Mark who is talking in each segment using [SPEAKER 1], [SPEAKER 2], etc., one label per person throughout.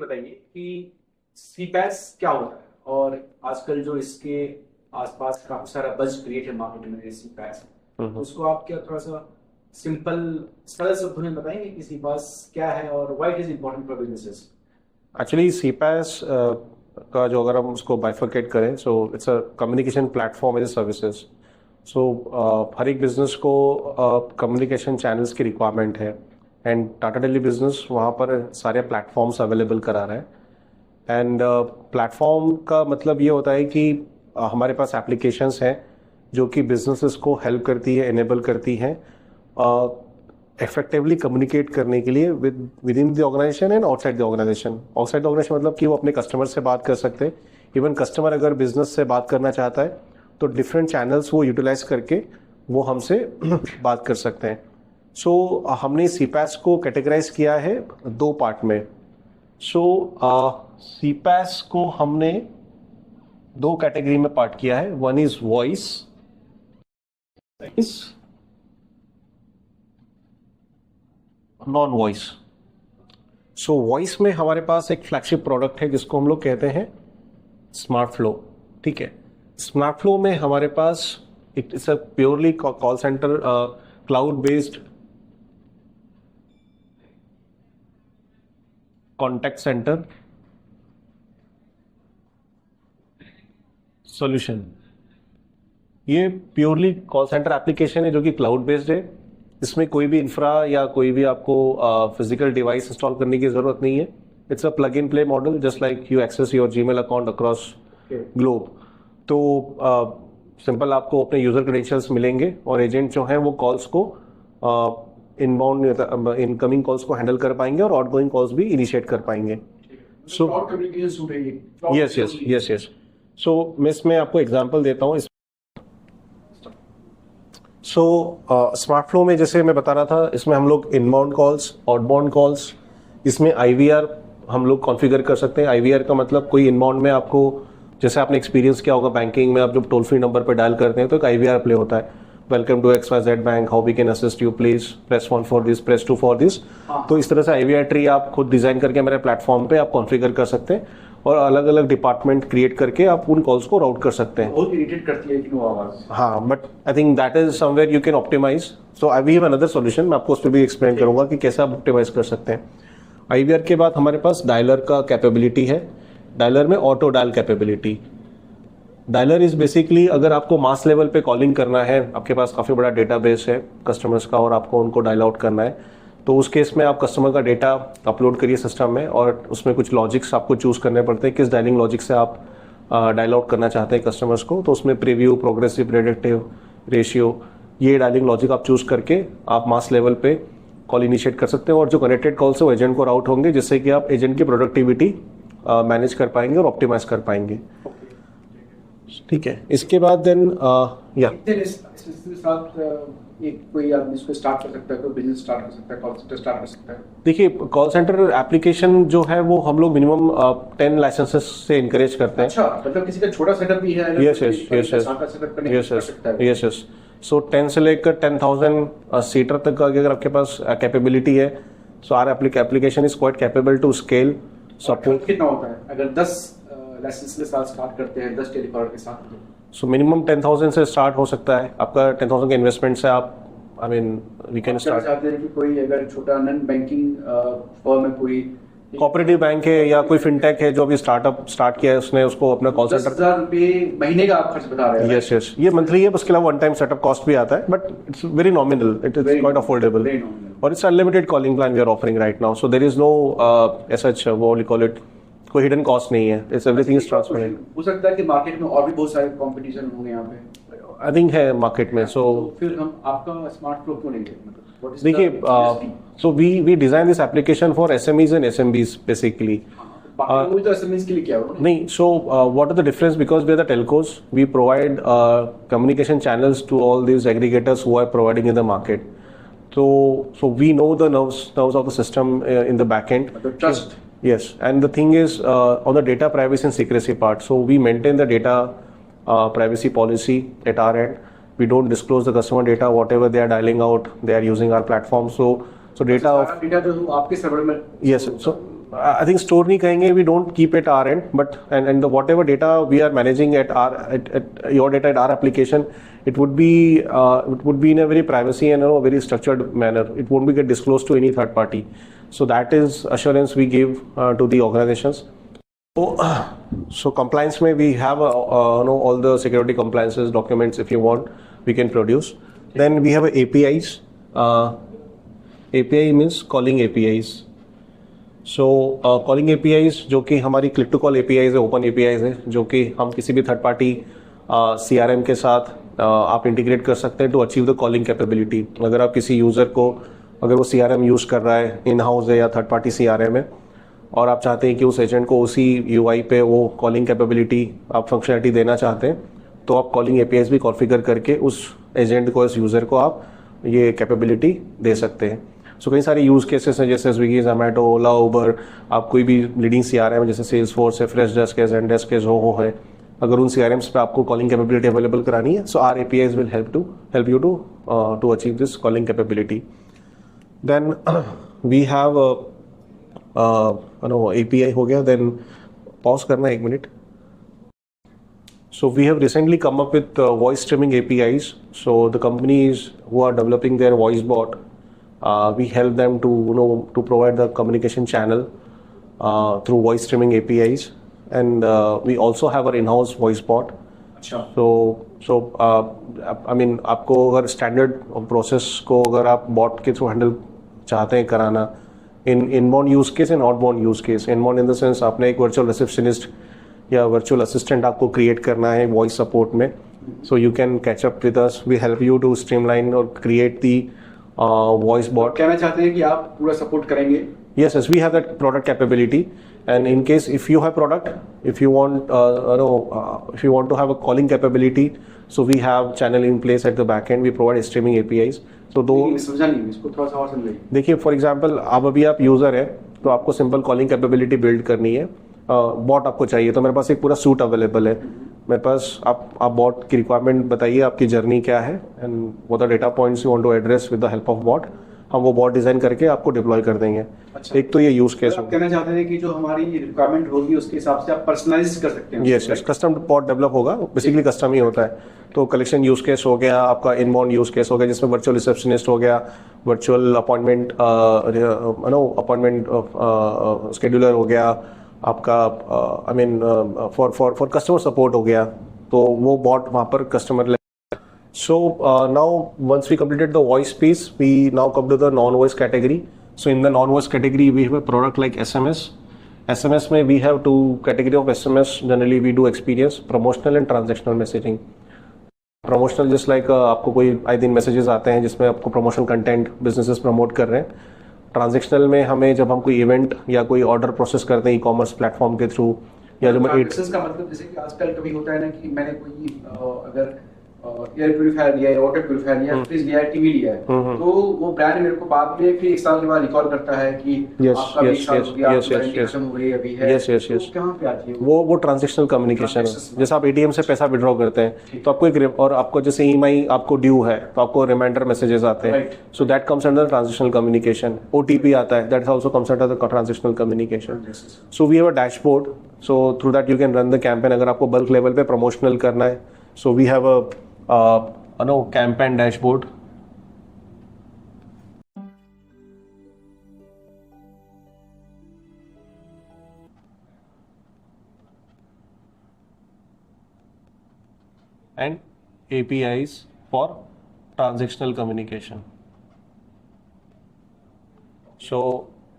[SPEAKER 1] बताइए कि सीपैस क्या होता है और आजकल जो इसके आसपास काफी सारा बज क्रिएट है मार्केट में सीपैस, तो उसको आप क्या थोड़ा सा सिंपल सरल शब्दों में बताएंगे कि सीपैस क्या है और why it is important for businesses.
[SPEAKER 2] Actually CPaaS का जो अगर हम उसको बाइफरकेट करें, so it's a communication platform as a services. So हर एक बिजनेस को कम्युनिकेशन चैनल्स की रिक्वायरमेंट है, एंड टाटा टेली बिजनेस वहाँ पर सारे प्लेटफॉर्म्स अवेलेबल करा रहा है। एंड प्लेटफॉर्म का मतलब ये होता है कि हमारे पास एप्लीकेशंस हैं जो कि बिजनेसेस को हेल्प करती है, इनेबल करती हैं इफेक्टिवली कम्युनिकेट करने के लिए within the organisation and outside the organisation. Outside the organisation मतलब कि वो अपने कस्टमर से बात कर सकते हैं। इवन कस्टमर अगर बिजनेस से बात करना चाहता है तो डिफरेंट चैनल्स वो यूटिलाइज करके वो हमसे बात कर सकते हैं। सो हमने सीपैस को कैटेगराइज किया है दो पार्ट में। सो सीपैस को हमने दो कैटेगरी में पार्ट किया है। One is voice, non voice. So voice में हमारे पास एक फ्लैगशिप प्रोडक्ट है जिसको हम लोग कहते हैं स्मार्ट फ्लो। ठीक है, स्मार्ट फ्लो में हमारे पास it is a purely call center cloud based contact center solution. ये प्योरली कॉल सेंटर एप्लीकेशन है जो कि क्लाउड बेस्ड है। इसमें कोई भी इंफ्रा या कोई भी आपको फिजिकल डिवाइस इंस्टॉल करने की जरूरत नहीं है। It's a plug in play model, just like you access your Gmail account across globe. तो सिंपल आपको अपने यूजर क्रेडेंशियल्स मिलेंगे और एजेंट जो हैं वो कॉल्स को इनबाउंड इनकमिंग कॉल्स को हैंडल कर पाएंगे और आउटगोइंग कॉल्स भी इनिशिएट कर पाएंगे। So yes yes yes yes. So मैं इसमें आपको एग्जांपल देता हूँ। सो स्मार्ट फ्लो में जैसे मैं बता रहा था, इसमें हम लोग इनबाउंड कॉल्स, आउटबाउंड कॉल्स, इसमें आईवीआर हम लोग कॉन्फ़िगर कर सकते हैं। आईवीआर का मतलब कोई इनबाउंड में आपको, जैसे आपने एक्सपीरियंस किया होगा बैंकिंग में, आप जब टोल फ्री नंबर पर डायल करते हैं तो एक आईवीआर प्ले होता है, welcome to XYZ bank, how we can assist you, please press 1 for this, press 2 for this. तो इस तरह से आईवीआर ट्री आप खुद डिजाइन करके मेरे प्लेटफॉर्म पे आप कॉन्फ़िगर कर सकते हैं और अलग अलग डिपार्टमेंट क्रिएट करके आप उन कॉल्स को राउट कर सकते हैं।
[SPEAKER 1] बहुत इरिटेट करती है लेकिन वो आवाज।
[SPEAKER 2] हाँ, but I think that is somewhere you can optimise. So I we have another solution, मैं आपको उस पर भी एक्सप्लेन करूंगा कि कैसे आप ऑप्टिमाइज कर सकते हैं। आईवीआर के बाद हमारे पास डायलर का कैपेबिलिटी है। डायलर में auto dial capability. Dialer is basically अगर आपको मास लेवल पे कॉलिंग करना है, आपके पास काफ़ी बड़ा डेटाबेस है कस्टमर्स का और आपको उनको डायल आउट करना है, तो उस केस में आप कस्टमर का डेटा अपलोड करिए सिस्टम में और उसमें कुछ लॉजिक्स आपको चूज़ करने पड़ते हैं, किस डायलिंग लॉजिक से आप डायल आउट करना चाहते हैं कस्टमर्स को। तो उसमें प्रीव्यू, प्रोग्रेसिव, प्रेडिक्टिव, रेशियो, ये डायलिंग लॉजिक आप चूज़ करके आप मास लेवल पे कॉल इनिशिएट कर सकते हैं और जो कनेक्टेड कॉल्स है वो एजेंट को राउट होंगे, जिससे कि आप एजेंट की प्रोडक्टिविटी मैनेज कर पाएंगे और ऑप्टिमाइज कर पाएंगे। ठीक है, इसके बाद देन या
[SPEAKER 1] कोई आदमी इसको स्टार्ट कर सकता है, कोई बिजनेस स्टार्ट कर सकता है, कॉल सेंटर स्टार्ट कर सकता है।
[SPEAKER 2] देखिए, कॉल सेंटर एप्लीकेशन जो है वो हम लोग मिनिमम 10 लाइसेंसेस से इनकरेज करते हैं।
[SPEAKER 1] अच्छा, मतलब किसी का छोटा सेटअप भी है?
[SPEAKER 2] Yes yes yes yes yes. So 10 से लेकर 10,000 सीटर तक का अगर आपके पास कैपेबिलिटी है, so our application is quite capable to scale support.
[SPEAKER 1] कितना होता है अगर 10 लाइसेंस के साथ स्टार्ट करते हैं, 10 टेलीकॉलर के साथ?
[SPEAKER 2] सो मिनिमम 10,000 से स्टार्ट हो सकता है। आपका 10,000 के इन्वेस्टमेंट से आप, I mean we can start.
[SPEAKER 1] चाहते हैं कि कोई अगर छोटा नॉन बैंकिंग फर्म है, कोई
[SPEAKER 2] कोऑपरेटिव बैंक है या कोई फिनटेक है जो अभी स्टार्टअप स्टार्ट किया है, उसने उसको अपना कॉल सेंटर
[SPEAKER 1] 10,000 रुपये महीने का आप खर्च बता रहे हैं?
[SPEAKER 2] यस यस, ये मंथली है, उसके अलावा वन टाइम सेटअप कॉस्ट भी आता है, but it's very nominal, it is quite affordable और it's unlimited calling plan we are offering right now. So there is no such वो वी कॉल इट, कोई हिडन कॉस्ट नहीं है, it's everything is transparent.
[SPEAKER 1] हो सकता है कि market में और भी बहुत सारे कंपटीशन होंगे यहाँ पे,
[SPEAKER 2] आई थिंक है मार्केट में। सो
[SPEAKER 1] फिर हम आपका स्मार्ट फ्लो क्यों नहीं लेते?
[SPEAKER 2] देखिए, so we design this application for SMEs and SMBs basically.
[SPEAKER 1] बाकी तो SMEs के लिए क्या हो
[SPEAKER 2] नहीं, so what are the difference, because we are the telcos, we provide communication channels to all these aggregators who are providing in the market. So we know the nerves of the system in the back end.
[SPEAKER 1] The trust.
[SPEAKER 2] Yes, and the thing is on the data privacy and secrecy part. So we maintain the data privacy policy at our end. We don't disclose the customer data, whatever they are dialing out, they are using our platform. So data of
[SPEAKER 1] data जो आपके server में।
[SPEAKER 2] yes. So I think store नहीं कहेंगे, we don't keep at our end, but and the whatever data we are managing at your data at our application, it would be in a very privacy and a very structured manner. It won't be get disclosed to any third party. So that is assurance we give to the organizations. So compliance में we have all the security compliances documents. If you want, we can produce. Then we have APIs. API means calling APIs. So calling APIs जो कि हमारी click to call APIs है, open APIs है, जो कि हम किसी भी थर्ड पार्टी CRM के साथ आप इंटीग्रेट कर सकते हैं to achieve the calling capability. अगर आप किसी यूज़र को, अगर वो CRM यूज़ कर रहा है, इन हाउस है या थर्ड पार्टी CRM है, और आप चाहते हैं कि उस एजेंट को उसी UI पे वो कॉलिंग कैपेबिलिटी आप फंक्शनलिटी देना चाहते हैं, तो आप कॉलिंग APIs भी कॉन्फ़िगर करके उस एजेंट को, इस यूज़र को आप ये कैपेबिलिटी दे सकते हैं. सो कई सारे यूज़ केसेस हैं, जैसे स्विगी, जोमेटो, ओला, उबर. आप कोई भी लीडिंग CRM है, जैसे सेल्सफोर्स है, फ्रेशडेस्क है, ज़ेनडेस्क है, ज़ोहो है, अगर उन CRMs पे आपको कॉलिंग कैपेबिलिटी अवेलेबल करानी है, so our APIs will help you to achieve this calling capability. Then we have API हो गया. देन पॉज करना 1 minute. So we have recently come up with voice streaming APIs. So the companies who are developing their voice bot, we help them to to provide the communication channel through voice streaming APIs, and we also have our in-house voice bot. So I mean आपको अगर standard process को अगर आप bot के through handle चाहते हैं कराना, in inbound use case and outbound use case. Inbound in the sense आपने एक virtual receptionist या वर्चुअल असिस्टेंट आपको क्रिएट करना है वॉइस सपोर्ट में, so you can catch up with us. We help you to streamline और create the voice bot.
[SPEAKER 1] कहना चाहते हैं कि आप पूरा सपोर्ट करेंगे?
[SPEAKER 2] Yes, we have that product capability. And in case if you have product, if you want to have a calling capability, so we have channel in place at the back end. We provide streaming APIs. So दो
[SPEAKER 1] समझा नहीं, इसको थोड़ा सा और समझाइए.
[SPEAKER 2] देखिए, for example अभी आप यूजर है, तो आपको सिंपल कॉलिंग कैपेबिलिटी बिल्ड करनी है. बॉट आपको चाहिए, तो मेरे पास एक पूरा सूट अवेलेबल है. मेरे पास आप बॉट की रिक्वायरमेंट बताइए, आपकी जर्नी क्या है, and what are data points you want to address with the help of bot. हम वो बॉट डिजाइन करके आपको डिप्लॉय कर देंगे.
[SPEAKER 1] अच्छा.
[SPEAKER 2] एक तो ये यूज केस
[SPEAKER 1] आप कहना चाहते हैं कि जो हमारी रिक्वायरमेंट होगी उसके हिसाब से आप पर्सनलाइज कर सकते हैं.
[SPEAKER 2] यस, कस्टम बॉट डेवलप होगा. बेसिकली कस्टम ही होता है. तो कलेक्शन यूज केस हो गया, आपका इनबाउंड यूज केस हो गया, जिसमें वर्चुअल रिसेप्शनिस्ट हो गया, वर्चुअल अपॉइंटमेंट शेड्यूलर हो गया, आपका I mean for customer support हो गया. तो वो बॉट वहाँ पर customer. So now once we completed the voice piece, we now come to the non-voice category. So in the non-voice category, we have a product like SMS. SMS में we have two category of SMS. Generally we do experience, promotional and transactional messaging. Promotional just like आपको कोई आई दिन messages आते हैं जिसमें आपको promotion content businesses promote कर रहे हैं. ट्रांजेक्शनल में हमें जब हम कोई इवेंट या कोई ऑर्डर प्रोसेस करते हैं ई-कॉमर्स प्लेटफॉर्म के थ्रू, या जो
[SPEAKER 1] का मतलब जैसे कि आजकल कभी होता है ना कि मैंने कोई अगर एयर प्यूरिफायर लिया है, वाटर प्यूरिफायर लिया है, फ्रिज लिया है, टीवी लिया है, तो वो ब्रांड मेरे को बाद में फिर 1 साल के बाद रिकॉल करता है कि आपका 20 साल हो गया, आपकी वारंटी खत्म हो गई अभी है. तो कहाँ पे आती है
[SPEAKER 2] वो ट्रांजैक्शनल कम्युनिकेशन है. जैसे आप एटीएम से पैसा विड्रॉ करते हैं, तो आपको एक और आपको जैसे ईएमआई आपको ड्यू है, तो आपको रिमाइंडर मैसेजेस आते हैं. So that comes under transactional communication. OTP आता है, that also comes under the transactional communication. So we have a dashboard. So through that you can run the campaign. अगर आपको बल्क लेवल पे promotional करना है, so we have a campaign dashboard. And APIs for transactional communication. So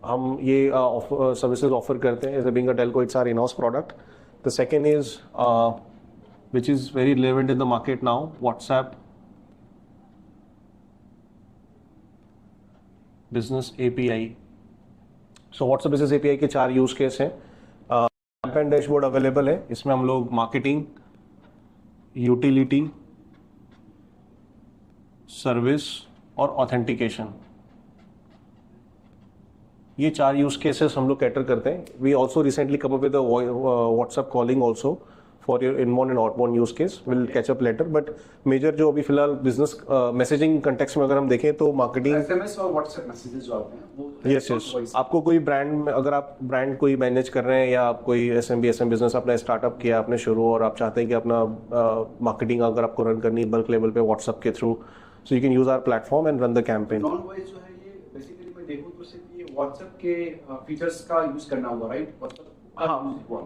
[SPEAKER 2] हम ये services offer करते हैं. As being a telco, it's our in house product. The second is which is very relevant in the market now, WhatsApp Business API. So WhatsApp Business API के 4 use case हैं. Campaign dashboard available है. इसमें हम लोग marketing, utility, service और authentication, ये 4 use cases हम लोग कैटर करते हैं. We also recently come up with WhatsApp calling also for your inbound and outbound use case. We'll catch up later. But major जो अभी फिलहाल business messaging context में अगर हम देखें तो marketing
[SPEAKER 1] SMS और WhatsApp मैसेजेस जो आते हैं वो
[SPEAKER 2] यस आपको कोई ब्रांड अगर आप ब्रांड कोई मैनेज कर रहे हैं या आप कोई SM बिजनेस अपना स्टार्टअप किया आपने शुरू और आप चाहते हैं कि अपना मार्केटिंग अगर आपको रन करनी है बल्क लेवल पे व्हाट्सएप के through so you can use our platform and run the campaign.
[SPEAKER 1] Non voice जो है ये बेसिकली मैं देखूं तो सिर्फ ये WhatsApp के फीचर्स का यूज करना होगा, right?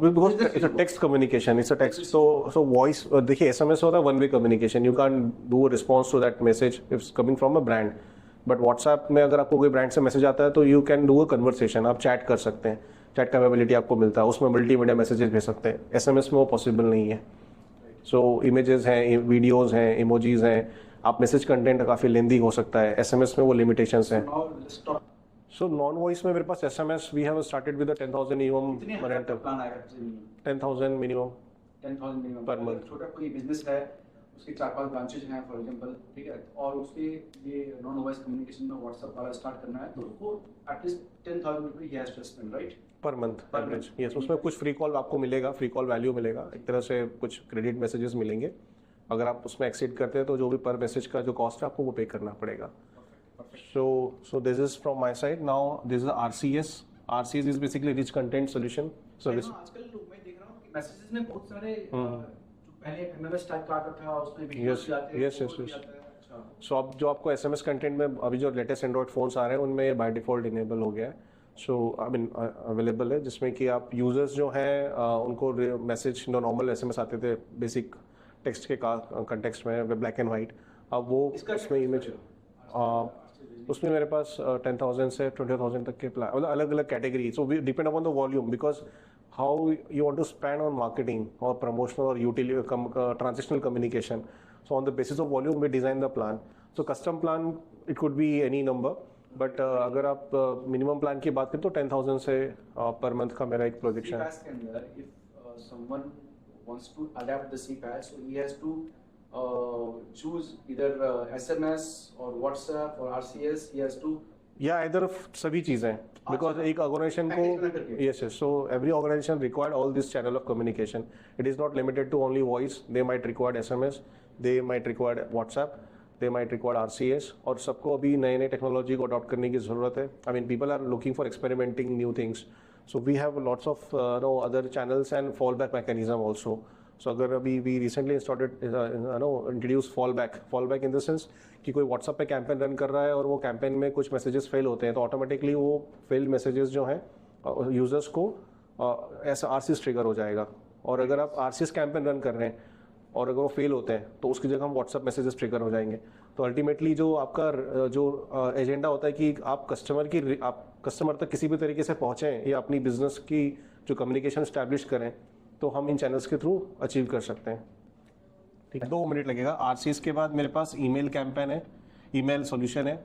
[SPEAKER 2] Because it's a text communication, it's a text. So voice. देखिए SMS होता है one way communication. You can't do a response to that message if it's coming from a brand. But WhatsApp में अगर आपको कोई brand से message आता है तो you can do a conversation. आप चैट कर सकते हैं, चैट कैपेबिलिटी आपको मिलता है, उसमें मल्टीमीडिया मैसेजेस भेज सकते हैं। SMS में वो पॉसिबल नहीं है। So इमेजेस हैं, वीडियोज हैं, इमोजीज हैं, आप मैसेज कंटेंट काफ़ी लेंदी हो सकता है। SMS में वो लिमिटेशंस हैं। So नॉन वॉइस में मेरे पास SMS we have started with a 10,000 minimum rent
[SPEAKER 1] plan आएगा
[SPEAKER 2] 10,000 minimum
[SPEAKER 1] 10,000 मिनिमम
[SPEAKER 2] पर मंथ।
[SPEAKER 1] छोटा कोई बिजनेस है, उसके 4-5 ब्रांचेज हैं फॉर एग्जांपल, ठीक है, और उसके ये नॉन वॉइस कम्युनिकेशन में व्हाट्सएप वाला स्टार्ट करना है तो उसको एटलीस्ट 10,000 रुपये ही has to spend, right?
[SPEAKER 2] Per month average. Yes, उसमें कुछ फ्री कॉल आपको मिलेगा, फ्री कॉल वैल्यू मिलेगा, एक तरह से कुछ क्रेडिट मैसेजेस मिलेंगे। अगर आप उसमें एक्सीड करते हैं तो जो भी पर मैसेज का जो कॉस्ट है आपको वो पे करना पड़ेगा। So this is from my side. Now this is RCS. RCS is basically rich content solution service.
[SPEAKER 1] आजकल मैं देख रहा हूँ कि मैसेजेस में बहुत सारे जो पहले MMS टाइप का आता था उसमें वीडियोस भी आते हैं।
[SPEAKER 2] yes. So अब जो आपको SMS कंटेंट में अभी जो लेटेस्ट एंड्रॉइड फोन्स आ रहे हैं उनमें ये बाय डिफॉल्ट इनेबल हो गया है। सो आई मीन अवेलेबल है जिसमें कि आप यूजर्स जो हैं उनको मैसेज जो नॉर्मल SMS आते थे बेसिक टेक्स्ट के कंटेक्स्ट में ब्लैक एंड वाइट, अब वो उसमें इमेज उसमें मेरे पास 10,000 से 20,000 तक के प्लान, मतलब अलग अलग category. So we depend upon the volume because how you want to spend on marketing और प्रमोशनल और utility transitional communication. So on the basis of volume we design the plan. So custom plan it could be any number, but अगर आप minimum plan की बात करें तो 10,000 से per month का मेरा एक प्रोजेक्शन है।
[SPEAKER 1] if someone wants to adapt the CPaaS, so he has to choose either SMS or WhatsApp or RCS. He has to
[SPEAKER 2] इधर सभी चीजें बिकॉज एक ऑर्गेनाइजेशन को yes so every organisation required all this channel of communication. It is not limited to only voice, they might required SMS, they might required WhatsApp, they might required RCS। और सबको अभी नए नए technology को adopt करने की जरूरत है। I mean people are looking for experimenting new things, so we have lots of no other channels and fall back mechanism also. So अगर अभी we recently started introduce fall back in the sense कि कोई WhatsApp पे campaign run कर रहा है और वो कैंपेन में कुछ मैसेजेस फेल होते हैं तो ऑटोमेटिकली वो फेल्ड मैसेजेस जो हैं यूजर्स को ऐसा RCS ट्रिगर हो जाएगा। और अगर आप RCS कैंपेन रन कर रहे हैं और अगर वो फेल होते हैं तो उसकी जगह हम व्हाट्सएप मैसेजेस ट्रिगर हो जाएंगे। तो अल्टीमेटली जो आपका जो एजेंडा होता है कि आप कस्टमर तक किसी भी तरीके से पहुँचें या अपनी बिजनेस की जो कम्युनिकेशन स्टैब्लिश करें तो हम इन चैनल्स के थ्रू अचीव कर सकते हैं। ठीक है, 2 मिनट लगेगा। RCS के बाद मेरे पास ईमेल कैंपेन है, ईमेल सॉल्यूशन है।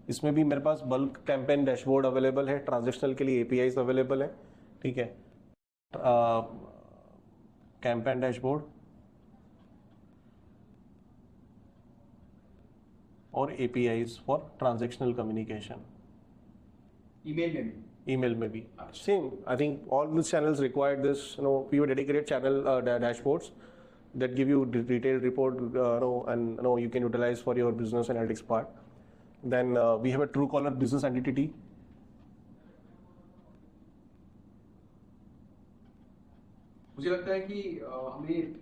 [SPEAKER 2] इसमें भी मेरे पास बल्क कैंपेन डैशबोर्ड अवेलेबल है, ट्रांजेक्शनल के लिए APIs अवेलेबल है। ठीक है, कैंपेन डैशबोर्ड और APIs for transactional communication. email maybe same. I think all these channels require this, we have dedicated channel dashboards that give you detailed report and you can utilize for your business analytics part. Then we have a Truecaller business entity.
[SPEAKER 1] मुझे लगता है कि हमें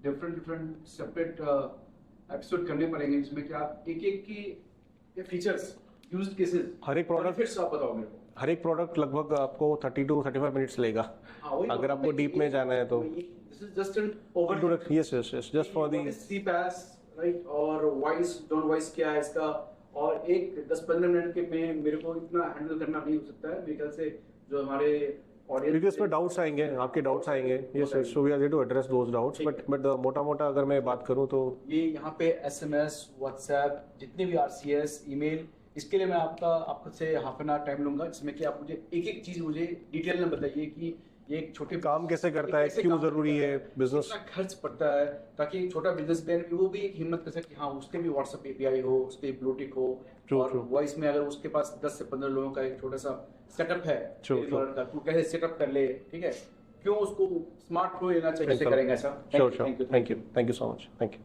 [SPEAKER 1] different separate episode करने पड़ेंगे जिसमें कि आप एक की फीचर्स यूज्ड केसेस
[SPEAKER 2] हर एक प्रोडक्ट
[SPEAKER 1] आप बताओ मेरे को।
[SPEAKER 2] हर एक प्रोडक्ट लगभग आपको 30 to 35 मिनट्स लेगा। अगर आपको डीप में जाना है तो
[SPEAKER 1] this is just an overview.
[SPEAKER 2] Yes just for the
[SPEAKER 1] CPaaS, right? और वॉइस नॉन वॉइस क्या है इसका, और एक 10-15 मिनट के में मेरे को इतना हैंडल करना नहीं हो सकता है मेरे ख्याल से। जो हमारे ऑडियंस
[SPEAKER 2] क्योंकि इसमें डाउट्स आएंगे, आपके डाउट्स आएंगे। Yes so we are ready to address those doubts, but मोटा अगर मैं बात करूं तो
[SPEAKER 1] ये यहाँ पे SMS, WhatsApp, जितने भी RCS, ईमेल, इसके लिए मैं आपको से हाफ एन आवर टाइम लूंगा जिसमें कि आप मुझे एक चीज मुझे डिटेल में बताइए कि ये एक छोटे
[SPEAKER 2] काम कैसे करता है, क्यों जरूरी है, बिजनेस
[SPEAKER 1] खर्च पड़ता है, ताकि एक छोटा बिजनेस मैन भी वो भी एक हिम्मत कर सके कि हाँ उसके भी WhatsApp API हो, उसके ब्लूटिक हो, और वॉइस में अगर उसके पास 10 से 15 लोगों का एक छोटा सा सेटअप है, तू कैसे सेटअप कर ले, ठीक है, क्यों उसको स्मार्ट प्रो लेना चाहिए, कैसे करेंगे ऐसा?
[SPEAKER 2] Sure, thank you so much, thank you.